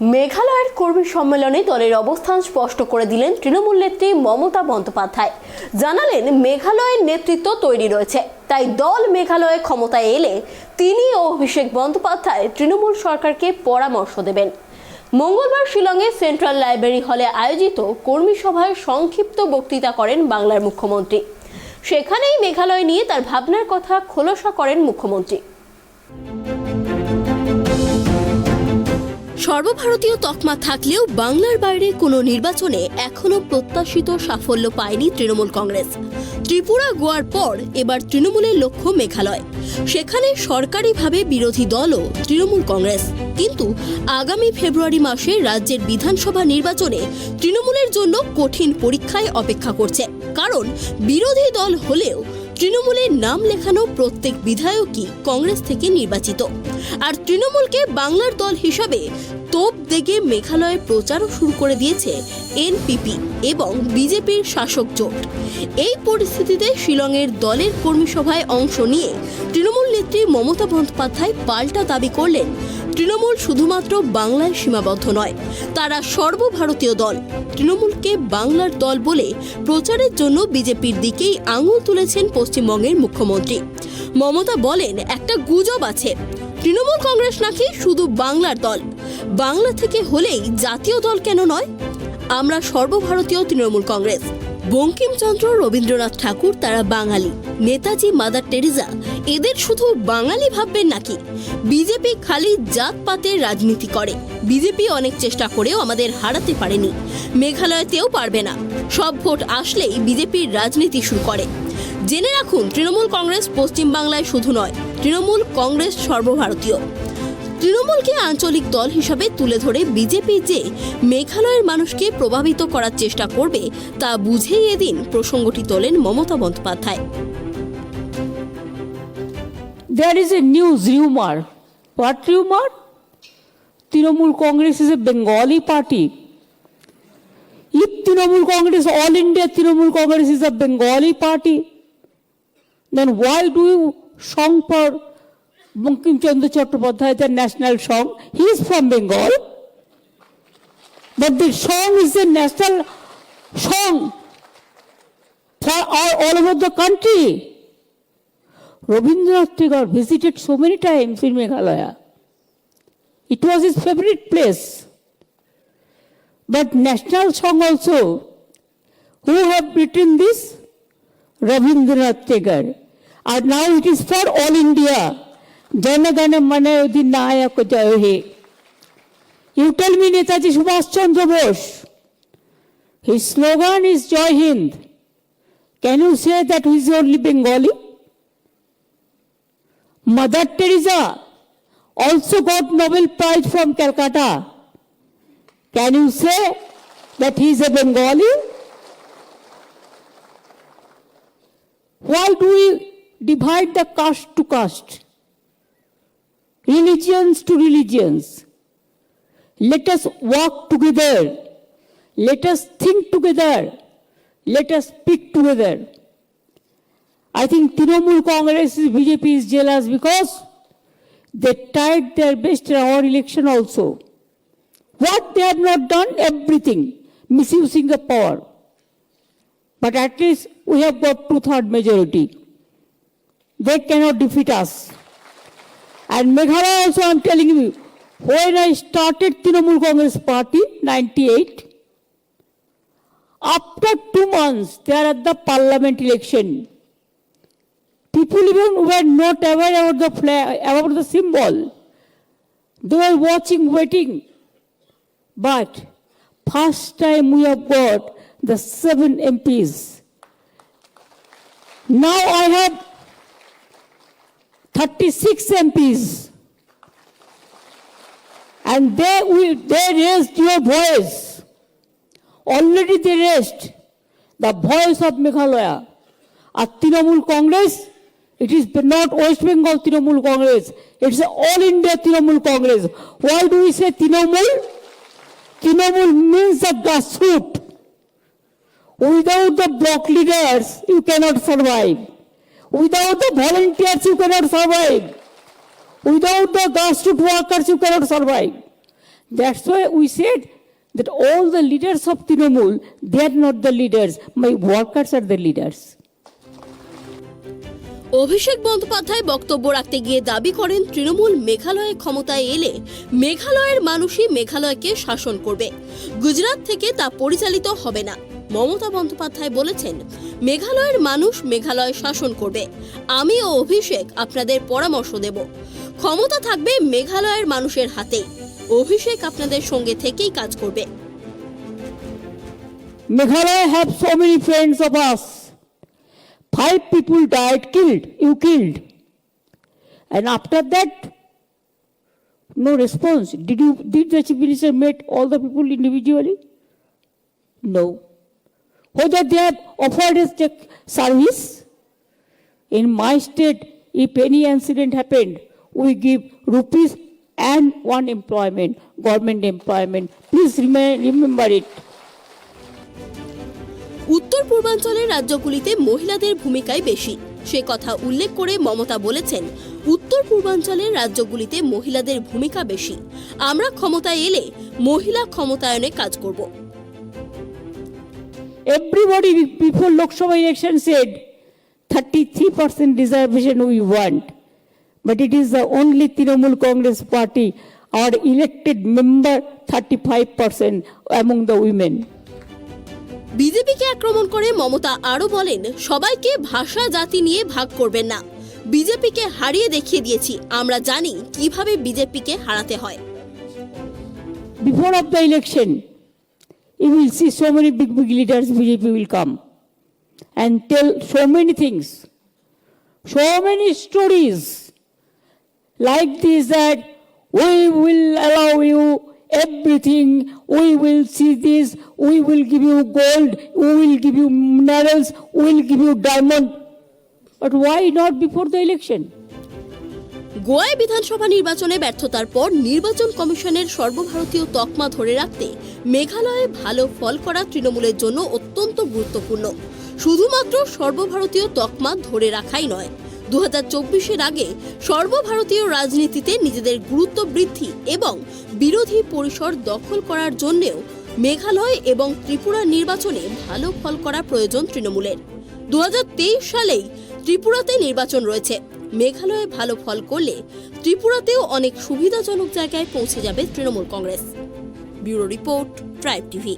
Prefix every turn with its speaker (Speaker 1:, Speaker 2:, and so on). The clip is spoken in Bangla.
Speaker 1: মেঘালয়ের কর্মী সম্মেলনে দলের অবস্থান স্পষ্ট করে দিলেন তৃণমূল নেত্রী মমতা বন্দ্যোপাধ্যায়। জানালেন মেঘালয়ের নেতৃত্ব তৈরি রয়েছে, তাই দল মেঘালয়ে ক্ষমতায় এলে তিনি ও অভিষেক বন্দ্যোপাধ্যায় তৃণমূল সরকারকে পরামর্শ দেবেন। মঙ্গলবার শিলংয়ে সেন্ট্রাল লাইব্রেরি হলে আয়োজিত কর্মী সভায় সংক্ষিপ্ত বক্তৃতা করেন বাংলার মুখ্যমন্ত্রী। সেখানেই মেঘালয় নিয়ে তার ভাবনার কথা খোলসা করেন মুখ্যমন্ত্রী। সর্বভারতীয় তকমা থাকলেও বাংলার বাইরে কোনো নির্বাচনে এখনো প্রত্যাশিত সাফল্য পায়নি তৃণমূল কংগ্রেস। ত্রিপুরা, গোয়ার পর এবার তৃণমূলের লক্ষ্য মেঘালয়। সেখানে সরকারিভাবে বিরোধী দলও তৃণমূল কংগ্রেস, কিন্তু আগামী ফেব্রুয়ারি মাসে রাজ্যের বিধানসভা নির্বাচনে তৃণমূলের জন্য কঠিন পরীক্ষায় অপেক্ষা করছে। কারণ বিরোধী দল হলেও তৃণমূলের নাম লেখানো প্রত্যেক বিধায়কই কংগ্রেস থেকে নির্বাচিত। আর তৃণমূলকে বাংলার দল হিসাবে তোপ দেগে মেঘালয়ে প্রচারও শুরু করে দিয়েছে এনপিপি এবং বিজেপির শাসক জোট। এই পরিস্থিতিতে শিলংয়ের দলের কর্মী সভায় অংশ নিয়ে তৃণমূল নেত্রী মমতা বন্দ্যোপাধ্যায় পাল্টা দাবি করলেন, তৃণমূল শুধুমাত্র বাংলায় সীমাবদ্ধ নয়, তারা সর্বভারতীয় দল। তৃণমূলকে বাংলার দল বলে প্রচারের জন্য বিজেপির দিকেই আঙুল তুলেছেন পশ্চিমবঙ্গের মুখ্যমন্ত্রী। মমতা বলেন, একটা গুজব আছে, তৃণমূল কংগ্রেস নাকি শুধু বাংলার দল। বাংলা থেকে হলেই জাতীয় দল কেন নয়? আমরা সর্বভারতীয় তৃণমূল কংগ্রেস। বঙ্কিমচন্দ্র, রবীন্দ্রনাথ ঠাকুর তারা বাঙালি, নেতাজি, মাদার টেরেসা এদের শুধু বাঙালি ভাববেন নাকি? বিজেপি খালি জাতপাতের রাজনীতি করে। বিজেপি অনেক চেষ্টা করেও আমাদের হারাতে পারেনি, মেঘালয়তেও পারবে না। সব ভোট আসলেই বিজেপির রাজনীতি শুরু করে। জেনে রাখুন, তৃণমূল কংগ্রেস পশ্চিমবাংলায় শুধু নয়, তৃণমূল কংগ্রেস সর্বভারতীয়। তৃণমূলকে আঞ্চলিক দল হিসাবে তুলে ধরে বিজেপি যে মেঘালয়ের মানুষকে প্রভাবিত করার চেষ্টা করবে তা বুঝেই এদিন প্রসঙ্গটি তোলেন Mamata Bandyopadhyay.
Speaker 2: There is a news rumor. What rumor? Trinamool Congress is a Bengali party. If Trinamool Congress, all India Trinamool Congress is a Bengali party, then why do you song for Bankim-Chandra Chattopadhyay, the national song? He is from Bengal. But the song is a national song for all over the country. Rabindranath Tagore visited so many times in Meghalaya. It was his favorite place. But national song also, who have written this? Rabindranath Tagore. And now it is for all India. Jana Gana Mana Udinayaka Jai He. You tell me Netaji Subhash Chandra Bose, his slogan is Jai Hind. Can you say that he is only Bengali? Mother Teresa also got Nobel Prize from Calcutta. Can you say that he is a Bengali? Why do we divide the caste to caste? Religions to religions. Let us work together. Let us think together. Let us speak together. I think Trinamool Congress, BJP is jealous because they tried their best in our election also. What they have not done? Everything, misusing the power. But at least we have got 2/3 majority. They cannot defeat us. And Meghalaya also, I am telling you, when I started Trinamool Congress Party, 98, after 2 months, they are at the parliament election. People even were not aware about the flag, about the symbol. They were watching, waiting. But first time we have got the 7 MPs. Now I have 36 MPs. And they raised your voice. Already they raised the voice of Meghalaya. At Trinamool Congress, it is not West Bengal Trinamool Congress. It's all India Trinamool Congress. Why do we say Trinamool? Trinamool means the grassroots. Without the block leaders, you cannot survive. Without the volunteers, you cannot survive. Without the grassroots workers, you cannot survive. That's why we said that all the leaders of Trinamool, they are not the leaders. My workers are the leaders.
Speaker 1: Abhishek Bandyopadhyay বক্তব্য রাখতে গিয়ে দাবি করেন তৃণমূল মেঘালয়ে ক্ষমতায় এলে মেঘালয়ের মানুষই মেঘালয়কে শাসন করবে, গুজরাট থেকে তা পরিচালিত হবে না। মমতা বন্দ্যোপাধ্যায় বলেছেন, মেঘালয়ের মানুষ মেঘালয় শাসন করবে। আমি ও অভিষেক আপনাদের পরামর্শ দেব, ক্ষমতা থাকবে মেঘালয়ের মানুষের হাতেই। অভিষেক আপনাদের সঙ্গে থেকেই কাজ করবে।
Speaker 2: Meghalaya have so many friends of us. 5 people died, you killed. And after that, no response. Did the Chief Minister meet all the people individually? No. Whether they have offered us the service? In my state, if any incident happened, we give rupees and one employment, government employment. Please remember it.
Speaker 1: উত্তর পূর্বাঞ্চলের রাজ্যগুলিতে মহিলাদের ভূমিকাই বেশি, সে কথা উল্লেখ করে মমতা বলেছেন, উত্তর পূর্বাঞ্চলের রাজ্যগুলিতে মহিলাদের ভূমিকা বেশি। আমরা ক্ষমতায় এলে মহিলা ক্ষমতায়নে কাজ করব।
Speaker 2: Everybody before Lok Sabha election said 33% reservation we want. But it is the only Trinamool Congress party, our elected member 35% among the women.
Speaker 1: বিজেপিকে আক্রমণ করে মমতা আরো বলেন, সবাইকে ভাষা জাতি নিয়ে ভাগ করবেন না। বিজেপিকে হারিয়ে দেখিয়ে দিয়েছি, আমরা জানি কিভাবে বিজেপিকে হারাতে হয়।
Speaker 2: Before of the election, you will see so many big leaders BJP will come and tell so many things, so many stories like this, that we will allow you everything, we will see this, we will give you gold, we will give you minerals, we will give you diamond. But why not before the election?
Speaker 1: গোয়ায় বিধানসভা নির্বাচনে ব্যর্থতার পর নির্বাচন কমিশনের সর্বভারতীয় তকমা ধরে রাখতে মেঘালয়ে ভালো ফল করা তৃণমূলের জন্য অত্যন্ত গুরুত্বপূর্ণ। শুধুমাত্র সর্বভারতীয় তকমা ধরে রাখাই নয়, 2024-এর আগে সর্বভারতীয় রাজনীতিতে নিজেদের গুরুত্ব বৃদ্ধি এবং বিরোধী পরিসর দখল করার জন্যও মেঘালয় এবং ত্রিপুরা নির্বাচনে ভালো ফল করা প্রয়োজন তৃণমূলের। 2023 সালেই ত্রিপুরাতে নির্বাচন রয়েছে। মেঘালয়ে ভালো ফল করলে ত্রিপুরাতেও অনেক সুবিধাজনক জায়গায় পৌঁছে যাবে Trinamool Congress. Bureau report, tribe TV.